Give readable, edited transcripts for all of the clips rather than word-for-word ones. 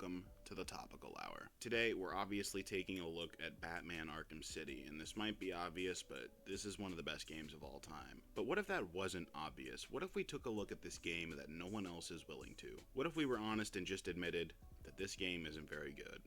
welcome to the Topical Hour. Today, we're obviously taking a look at Batman Arkham City, and this might be obvious, but this is one of the best games of all time. But what if that wasn't obvious? What if we took a look at this game that no one else is willing to? What if we were honest and just admitted that this game isn't very good?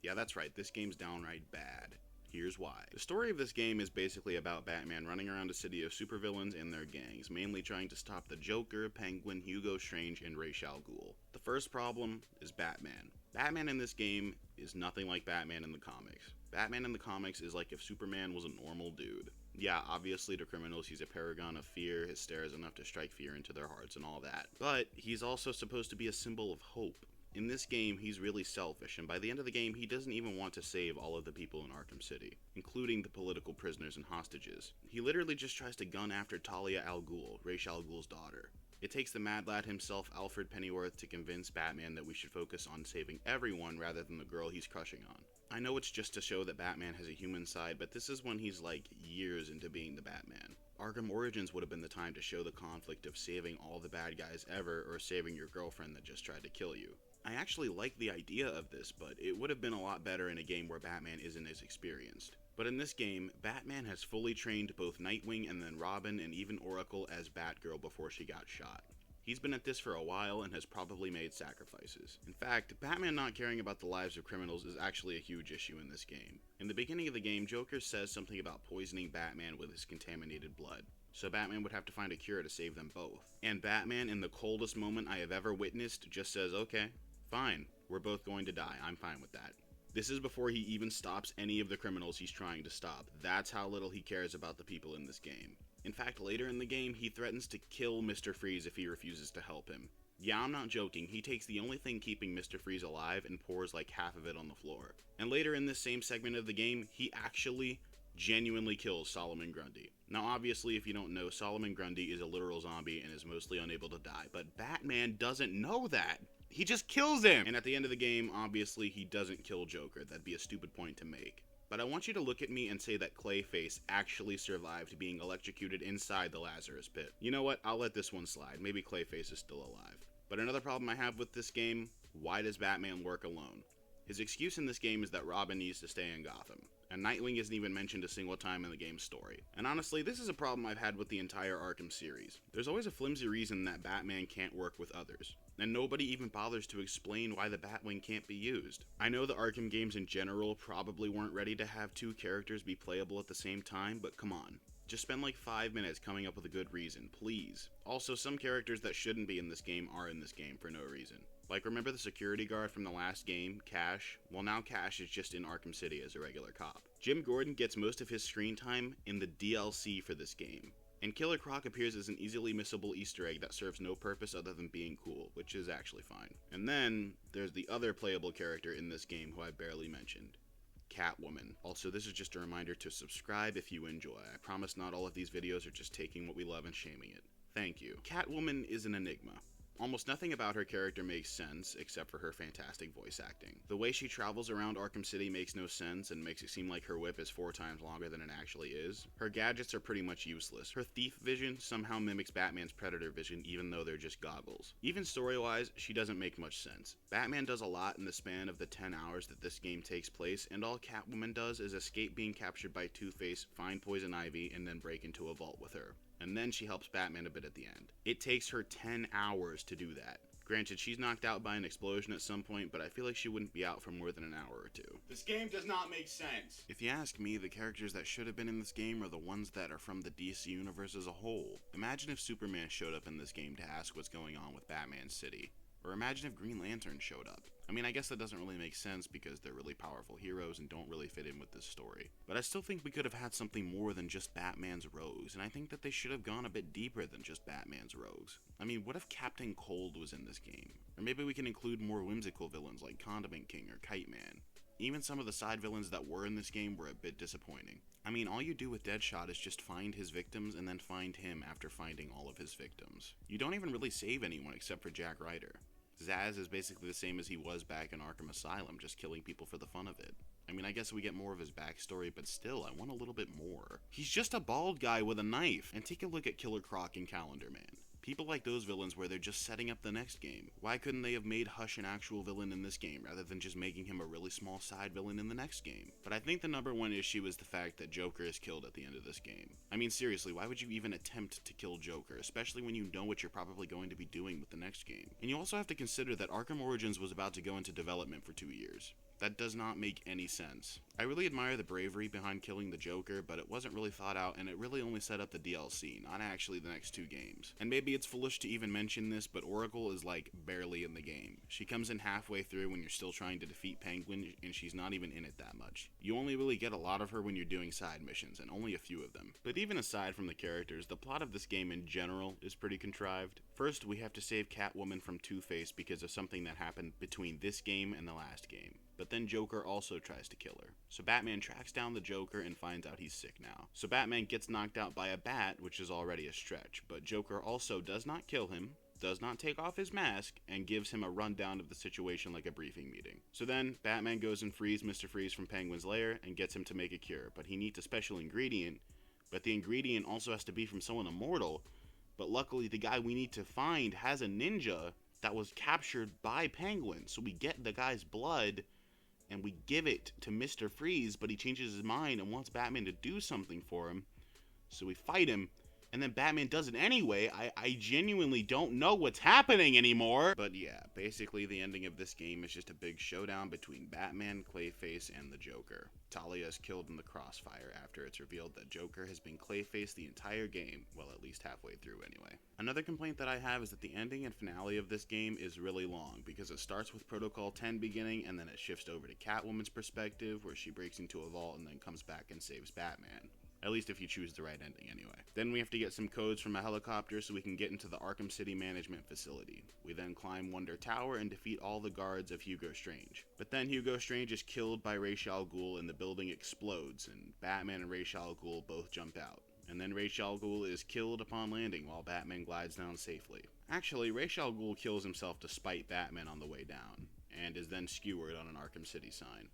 Yeah, that's right, this game's downright bad. Here's why. The story of this game is basically about Batman running around a city of supervillains and their gangs, mainly trying to stop the Joker, Penguin, Hugo Strange, and Ra's al Ghul. The first problem is Batman. Batman in this game is nothing like Batman in the comics. Batman in the comics is like if Superman was a normal dude. Yeah, obviously to criminals he's a paragon of fear, his stare is enough to strike fear into their hearts and all that. But he's also supposed to be a symbol of hope. In this game, he's really selfish, and by the end of the game, he doesn't even want to save all of the people in Arkham City, including the political prisoners and hostages. He literally just tries to gun after Talia al Ghul, Ra's al Ghul's daughter. It takes the Mad Lad himself, Alfred Pennyworth, to convince Batman that we should focus on saving everyone rather than the girl he's crushing on. I know it's just to show that Batman has a human side, but this is when he's like years into being the Batman. Arkham Origins would have been the time to show the conflict of saving all the bad guys ever or saving your girlfriend that just tried to kill you. I actually like the idea of this, but it would have been a lot better in a game where Batman isn't as experienced. But in this game, Batman has fully trained both Nightwing and then Robin and even Oracle as Batgirl before she got shot. He's been at this for a while and has probably made sacrifices. In fact, Batman not caring about the lives of criminals is actually a huge issue in this game. In the beginning of the game, Joker says something about poisoning Batman with his contaminated blood. So Batman would have to find a cure to save them both. And Batman, in the coldest moment I have ever witnessed, just says, okay, fine, we're both going to die, I'm fine with that. This is before he even stops any of the criminals he's trying to stop. That's how little he cares about the people in this game. In fact, later in the game, he threatens to kill Mr. Freeze if he refuses to help him. Yeah, I'm not joking, he takes the only thing keeping Mr. Freeze alive and pours like half of it on the floor. And later in this same segment of the game, he actually genuinely kills Solomon Grundy. Now obviously, if you don't know, Solomon Grundy is a literal zombie and is mostly unable to die, but Batman doesn't know that. He just kills him! And at the end of the game, obviously, he doesn't kill Joker. That'd be a stupid point to make. But I want you to look at me and say that Clayface actually survived being electrocuted inside the Lazarus Pit. You know what? I'll let this one slide. Maybe Clayface is still alive. But another problem I have with this game, why does Batman work alone? His excuse in this game is that Robin needs to stay in Gotham, and Nightwing isn't even mentioned a single time in the game's story. And honestly, this is a problem I've had with the entire Arkham series. There's always a flimsy reason that Batman can't work with others, and nobody even bothers to explain why the Batwing can't be used. I know the Arkham games in general probably weren't ready to have two characters be playable at the same time, but come on. Just spend like 5 minutes coming up with a good reason, please. Also, some characters that shouldn't be in this game are in this game for no reason. Like, remember the security guard from the last game, Cash? Well, now Cash is just in Arkham City as a regular cop. Jim Gordon gets most of his screen time in the DLC for this game. And Killer Croc appears as an easily missable Easter egg that serves no purpose other than being cool, which is actually fine. And then, there's the other playable character in this game who I barely mentioned. Catwoman. Also, this is just a reminder to subscribe if you enjoy. I promise not all of these videos are just taking what we love and shaming it. Thank you. Catwoman is an enigma. Almost nothing about her character makes sense, except for her fantastic voice acting. The way she travels around Arkham City makes no sense and makes it seem like her whip is 4 times longer than it actually is. Her gadgets are pretty much useless. Her thief vision somehow mimics Batman's predator vision even though they're just goggles. Even story-wise, she doesn't make much sense. Batman does a lot in the span of the 10 hours that this game takes place, and all Catwoman does is escape being captured by Two-Face, find Poison Ivy, and then break into a vault with her. And then she helps Batman a bit at the end. It takes her 10 hours to do that. Granted, she's knocked out by an explosion at some point, but I feel like she wouldn't be out for more than an hour or two. This game does not make sense. If you ask me, the characters that should have been in this game are the ones that are from the DC universe as a whole. Imagine if Superman showed up in this game to ask what's going on with Batman City. Or imagine if Green Lantern showed up. I mean, I guess that doesn't really make sense because they're really powerful heroes and don't really fit in with this story. But I still think we could have had something more than just Batman's rogues, and I think that they should have gone a bit deeper than just Batman's rogues. I mean, what if Captain Cold was in this game? Or maybe we can include more whimsical villains like Condiment King or Kite Man. Even some of the side villains that were in this game were a bit disappointing. I mean, all you do with Deadshot is just find his victims and then find him after finding all of his victims. You don't even really save anyone except for Jack Ryder. Zaz is basically the same as he was back in Arkham Asylum, just killing people for the fun of it. I mean, I guess we get more of his backstory, but still, I want a little bit more. He's just a bald guy with a knife. And take a look at Killer Croc and Calendar Man. People like those villains where they're just setting up the next game. Why couldn't they have made Hush an actual villain in this game rather than just making him a really small side villain in the next game? But I think the number one issue is the fact that Joker is killed at the end of this game. I mean, seriously, why would you even attempt to kill Joker, especially when you know what you're probably going to be doing with the next game? And you also have to consider that Arkham Origins was about to go into development for 2 years. That does not make any sense. I really admire the bravery behind killing the Joker, but it wasn't really thought out, and it really only set up the DLC, not actually the next 2 games. And maybe it's foolish to even mention this, but Oracle is like barely in the game. She comes in halfway through when you're still trying to defeat Penguin, and she's not even in it that much. You only really get a lot of her when you're doing side missions, and only a few of them. But even aside from the characters, the plot of this game in general is pretty contrived. First, we have to save Catwoman from Two-Face because of something that happened between this game and the last game. But then Joker also tries to kill her. So Batman tracks down the Joker and finds out he's sick now. So Batman gets knocked out by a bat, which is already a stretch, but Joker also does not kill him, does not take off his mask, and gives him a rundown of the situation like a briefing meeting. So then, Batman goes and frees Mr. Freeze from Penguin's lair and gets him to make a cure, but he needs a special ingredient, but the ingredient also has to be from someone immortal, but luckily the guy we need to find has a ninja that was captured by Penguin, so we get the guy's blood, and we give it to Mr. Freeze, but he changes his mind and wants Batman to do something for him. So we fight him, and then Batman does it anyway. I genuinely don't know what's happening anymore. But yeah, basically the ending of this game is just a big showdown between Batman, Clayface, and the Joker. Talia is killed in the crossfire after it's revealed that Joker has been Clayface the entire game, well, at least halfway through anyway. Another complaint that I have is that the ending and finale of this game is really long, because it starts with Protocol 10 beginning, and then it shifts over to Catwoman's perspective, where she breaks into a vault and then comes back and saves Batman. At least if you choose the right ending anyway. Then we have to get some codes from a helicopter so we can get into the Arkham City management facility. We then climb Wonder Tower and defeat all the guards of Hugo Strange. But then Hugo Strange is killed by Ra's al Ghul and the building explodes, and Batman and Ra's al Ghul both jump out. And then Ra's al Ghul is killed upon landing while Batman glides down safely. Actually, Ra's al Ghul kills himself to spite Batman on the way down, and is then skewered on an Arkham City sign.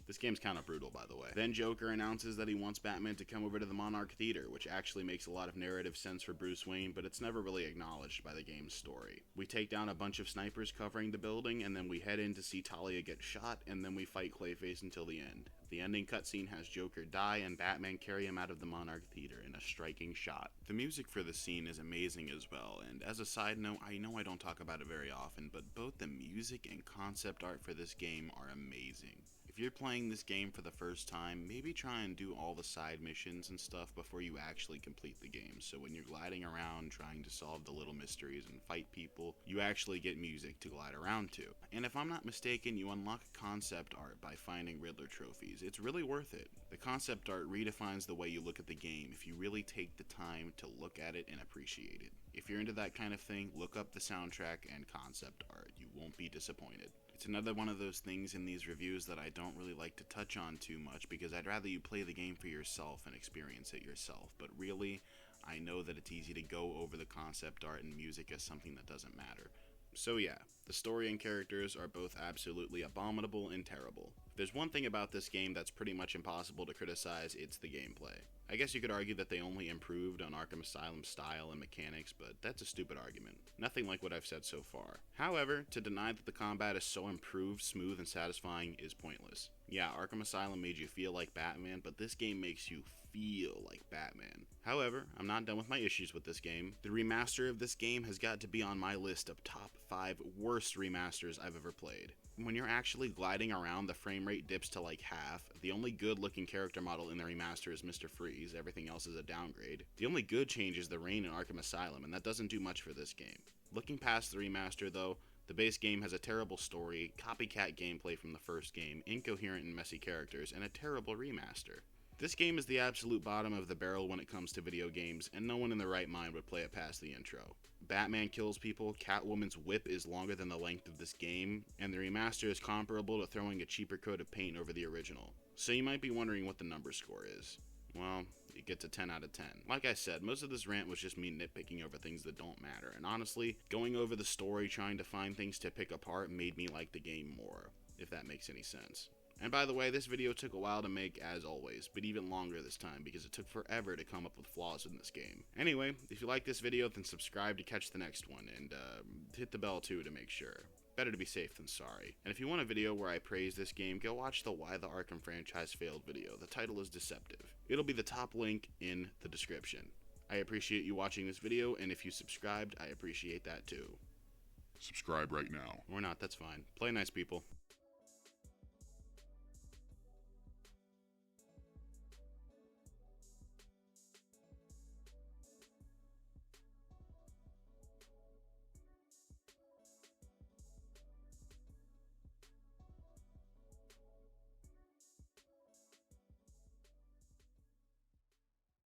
This game's kind of brutal, by the way. Then Joker announces that he wants Batman to come over to the Monarch Theater, which actually makes a lot of narrative sense for Bruce Wayne, but it's never really acknowledged by the game's story. We take down a bunch of snipers covering the building, and then we head in to see Talia get shot, and then we fight Clayface until the end. The ending cutscene has Joker die and Batman carry him out of the Monarch Theater in a striking shot. The music for this scene is amazing as well, and as a side note, I know I don't talk about it very often, but both the music and concept art for this game are amazing. If you're playing this game for the first time, maybe try and do all the side missions and stuff before you actually complete the game, so when you're gliding around trying to solve the little mysteries and fight people, you actually get music to glide around to. And if I'm not mistaken, you unlock concept art by finding Riddler trophies. It's really worth it. The concept art redefines the way you look at the game if you really take the time to look at it and appreciate it. If you're into that kind of thing, look up the soundtrack and concept art. You won't be disappointed. It's another one of those things in these reviews that I don't really like to touch on too much because I'd rather you play the game for yourself and experience it yourself. But really, I know that it's easy to go over the concept art and music as something that doesn't matter. So yeah, the story and characters are both absolutely abominable and terrible. If there's one thing about this game that's pretty much impossible to criticize, it's the gameplay. I guess you could argue that they only improved on Arkham Asylum's style and mechanics, but that's a stupid argument. Nothing like what I've said so far. However, to deny that the combat is so improved, smooth, and satisfying is pointless. Yeah, Arkham Asylum made you feel like Batman, but this game makes you feel like Batman. However, I'm not done with my issues with this game. The remaster of this game has got to be on my list of top 5 worst remasters I've ever played. When you're actually gliding around, the frame rate dips to like half. The only good looking character model in the remaster is Mr. Freeze, everything else is a downgrade. The only good change is the rain in Arkham Asylum, and that doesn't do much for this game. Looking past the remaster though, the base game has a terrible story, copycat gameplay from the first game, incoherent and messy characters, and a terrible remaster. This game is the absolute bottom of the barrel when it comes to video games, and no one in their right mind would play it past the intro. Batman kills people, Catwoman's whip is longer than the length of this game, and the remaster is comparable to throwing a cheaper coat of paint over the original. So you might be wondering what the number score is. Well, it gets a 10 out of 10. Like I said, most of this rant was just me nitpicking over things that don't matter, and honestly, going over the story trying to find things to pick apart made me like the game more, if that makes any sense. And by the way, this video took a while to make as always, but even longer this time because it took forever to come up with flaws in this game. Anyway, if you like this video, then subscribe to catch the next one, and hit the bell too to make sure. Better to be safe than sorry. And if you want a video where I praise this game, go watch the Why the Arkham Franchise Failed video. The title is deceptive. It'll be the top link in the description. I appreciate you watching this video, and if you subscribed, I appreciate that too. Subscribe right now. Or not, that's fine. Play nice, people.